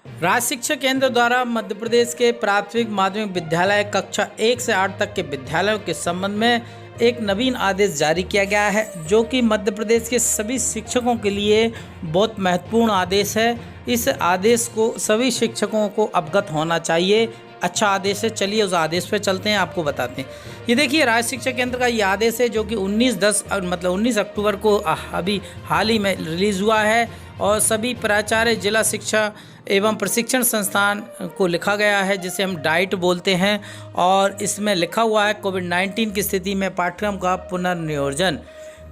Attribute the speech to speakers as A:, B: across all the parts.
A: राज्य शिक्षा केंद्र द्वारा मध्य प्रदेश के प्राथमिक माध्यमिक विद्यालय कक्षा 1 से 8 तक के विद्यालयों के संबंध में एक नवीन आदेश जारी किया गया है, जो कि मध्य प्रदेश के सभी शिक्षकों के लिए बहुत महत्वपूर्ण आदेश है। इस आदेश को सभी शिक्षकों को अवगत होना चाहिए। अच्छा आदेश है। चलिए उस आदेश पे चलते हैं, आपको बताते हैं। ये देखिए, राज्य शिक्षा केंद्र का ये आदेश है, जो कि 19 अक्टूबर को अभी हाल ही में रिलीज़ हुआ है और सभी प्राचार्य जिला शिक्षा एवं प्रशिक्षण संस्थान को लिखा गया है, जिसे हम डाइट बोलते हैं। और इसमें लिखा हुआ है कोविड-19 की स्थिति में पाठ्यक्रम का पुनर्नियोजन।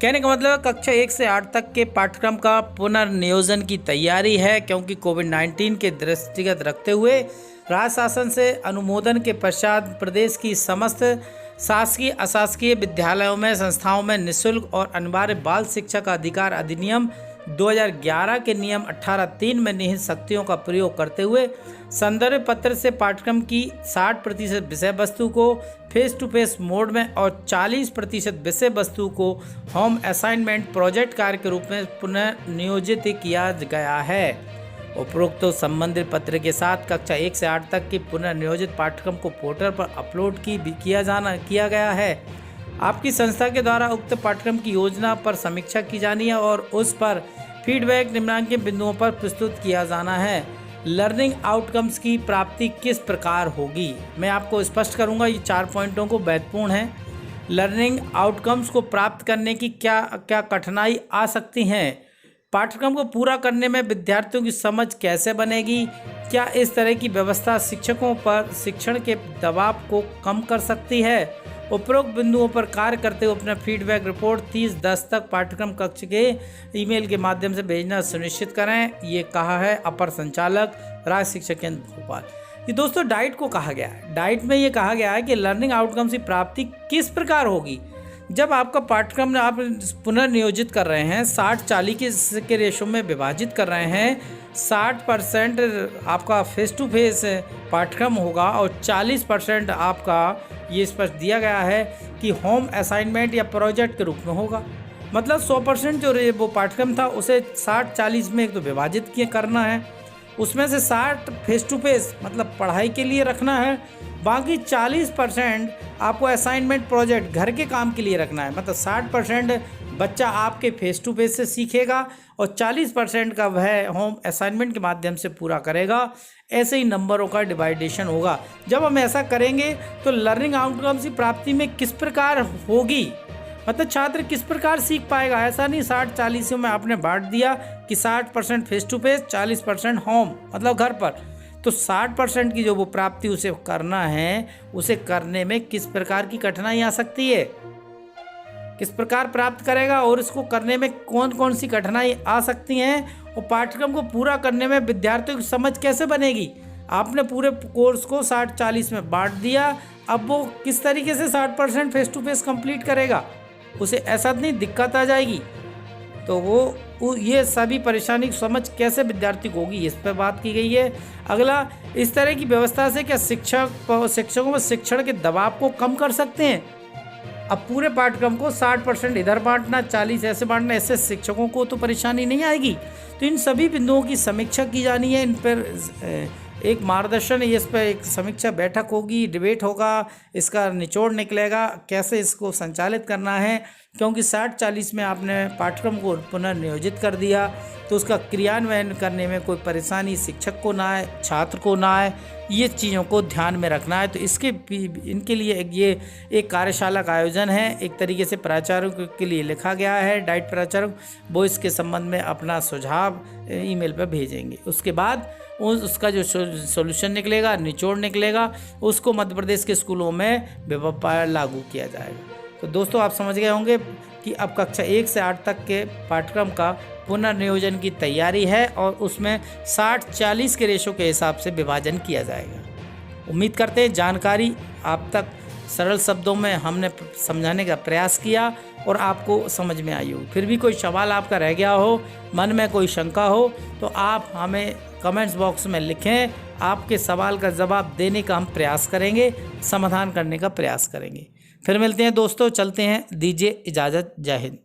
A: कहने का मतलब है कक्षा 1 से 8 तक के पाठ्यक्रम का पुनर्नियोजन की तैयारी है, क्योंकि कोविड-19 के दृष्टिगत रखते हुए राज्य शासन से अनुमोदन के पश्चात प्रदेश की समस्त शासकीय अशासकीय विद्यालयों में संस्थाओं में निःशुल्क और अनिवार्य बाल शिक्षा का अधिकार अधिनियम 2011 के नियम 18(3) में निहित शक्तियों का प्रयोग करते हुए संदर्भ पत्र से पाठ्यक्रम की 60% विषय वस्तु को फेस टू फेस मोड में और 40% विषय वस्तु को होम असाइनमेंट प्रोजेक्ट कार्य के रूप में पुनर्नियोजित किया गया है। उपरोक्त संबंधित पत्र के साथ कक्षा 1 से 8 तक की पुनर्नियोजित पाठ्यक्रम को पोर्टल पर अपलोड किया गया है। आपकी संस्था के द्वारा उक्त पाठ्यक्रम की योजना पर समीक्षा की जानी है और उस पर फीडबैक निम्नलिखित बिंदुओं पर प्रस्तुत किया जाना है। लर्निंग आउटकम्स की प्राप्ति किस प्रकार होगी? मैं आपको स्पष्ट करूंगा, ये 4 पॉइंटों को महत्वपूर्ण है। लर्निंग आउटकम्स को प्राप्त करने की क्या क्या कठिनाई आ सकती हैं? पाठ्यक्रम को पूरा करने में विद्यार्थियों की समझ कैसे बनेगी? क्या इस तरह की व्यवस्था शिक्षकों पर शिक्षण के दबाव को कम कर सकती है? उपरोक्त बिंदुओं पर कार्य करते हुए अपना फीडबैक रिपोर्ट 30/10 तक पाठ्यक्रम कक्ष के ईमेल के माध्यम से भेजना सुनिश्चित करें। ये कहा है अपर संचालक राज्य शिक्षा केंद्र भोपाल। ये दोस्तों डाइट को कहा गया है। डाइट में ये कहा गया है कि लर्निंग आउटकम्स की प्राप्ति किस प्रकार होगी? जब आपका पाठ्यक्रम आप पुनर्नियोजित कर रहे हैं, 60-40 के रेशो में विभाजित कर रहे हैं, 60% आपका फेस टू फेस पाठ्यक्रम होगा और 40% आपका ये स्पष्ट दिया गया है कि होम असाइनमेंट या प्रोजेक्ट के रूप में होगा। मतलब 100% जो वो पाठ्यक्रम था उसे 60-40 में एक तो विभाजित करना है, उसमें से 60 फेस टू फेस मतलब पढ़ाई के लिए रखना है, बाकी 40% आपको असाइनमेंट प्रोजेक्ट घर के काम के लिए रखना है। मतलब 60% बच्चा आपके फेस टू फेस से सीखेगा और 40% का वह होम असाइनमेंट के माध्यम से पूरा करेगा। ऐसे ही नंबरों का डिवाइडेशन होगा। जब हम ऐसा करेंगे तो लर्निंग आउटकम्स की प्राप्ति में किस प्रकार होगी, मतलब छात्र किस प्रकार सीख पाएगा? ऐसा नहीं 60-40 में आपने बांट दिया कि 60% फेस टू फेस, 40% होम मतलब घर पर, तो 60% की जो वो प्राप्ति उसे करना है, उसे करने में किस प्रकार की कठिनाई आ सकती है, किस प्रकार प्राप्त करेगा और इसको करने में कौन कौन सी कठिनाई आ सकती हैं, और पाठ्यक्रम को पूरा करने में विद्यार्थियों की समझ कैसे बनेगी? आपने पूरे कोर्स को 60-40 में बांट दिया, अब वो किस तरीके से 60% फेस टू फेस कंप्लीट करेगा? उसे ऐसा नहीं दिक्कत आ जाएगी, तो वो ये सभी परेशानी की समझ कैसे विद्यार्थी को होगी, इस पर बात की गई है। अगला, इस तरह की व्यवस्था से क्या शिक्षकों में शिक्षण के दबाव को कम कर सकते हैं? अब पूरे पाठ्यक्रम को 60% इधर बांटना, 40 ऐसे बांटना, ऐसे शिक्षकों को तो परेशानी नहीं आएगी। तो इन सभी बिंदुओं की समीक्षा की जानी है, इन पर एक मार्गदर्शन, इस पर एक समीक्षा बैठक होगी, डिबेट होगा, इसका निचोड़ निकलेगा कैसे इसको संचालित करना है। क्योंकि 60-40 में आपने पाठ्यक्रम को पुनर्नियोजित कर दिया, तो उसका क्रियान्वयन करने में कोई परेशानी शिक्षक को ना आए, छात्र को ना आए, ये चीज़ों को ध्यान में रखना है। तो इनके लिए ये एक कार्यशाला का आयोजन है, एक तरीके से प्राचार्यों के लिए लिखा गया है। डाइट प्राचार्य वो इसके संबंध में अपना सुझाव ईमेल पर भेजेंगे। उसके बाद उसका जो सॉल्यूशन निकलेगा, निचोड़ निकलेगा, उसको मध्य प्रदेश के स्कूलों में लागू किया जाएगा। तो दोस्तों आप समझ गए होंगे कि अब कक्षा 1 से 8 तक के पाठ्यक्रम का पुनर्नियोजन की तैयारी है और उसमें 60-40 के रेशो के हिसाब से विभाजन किया जाएगा। उम्मीद करते हैं जानकारी आप तक सरल शब्दों में हमने समझाने का प्रयास किया और आपको समझ में आई हो। फिर भी कोई सवाल आपका रह गया हो, मन में कोई शंका हो, तो आप हमें कमेंट्स बॉक्स में लिखें। आपके सवाल का जवाब देने का हम प्रयास करेंगे, समाधान करने का प्रयास करेंगे। फिर मिलते हैं दोस्तों, चलते हैं, दीजिए इजाज़त, जय हिंद।